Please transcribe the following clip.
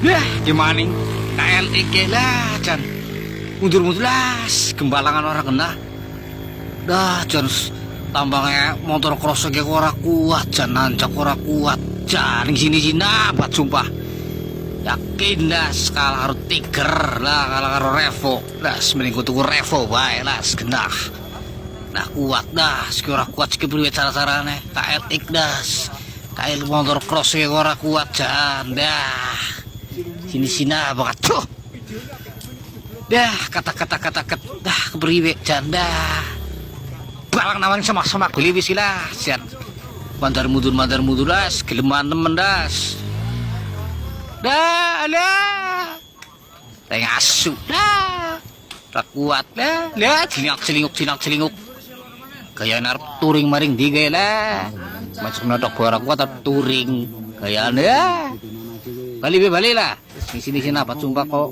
Yah, gimana nih? KLEG lah, Jan. Mundur-mundur las, gembalangan orang kena. Dah, Jan, tambangnya motor cross kayak ora kuat, Jan, nancak ora kuat. Jan, sini nabat sumpah. Yakin das, kalau harus Tiger lah, kalau harus Revo. Das, mending ku tuku Revo, baik las, genah. Nah kuat dah, sekira kuat sekira cara-caranya. KLX das, KL motor cross kayak ora kuat, Jan, dah. Sini banget tuh. Dah kata dah kepriwe janda. Balang namanya sama beli sila sian. Mandar mudur das, geleman temen das. Dah alah. Tengah asu dah. Tak kuat dah. Lihat celinguk. Kayak narap touring maring di gaya lah. Macam nodok barang kuat touring. Kayak anda. Balik lah. Di sini apa sumpah kok.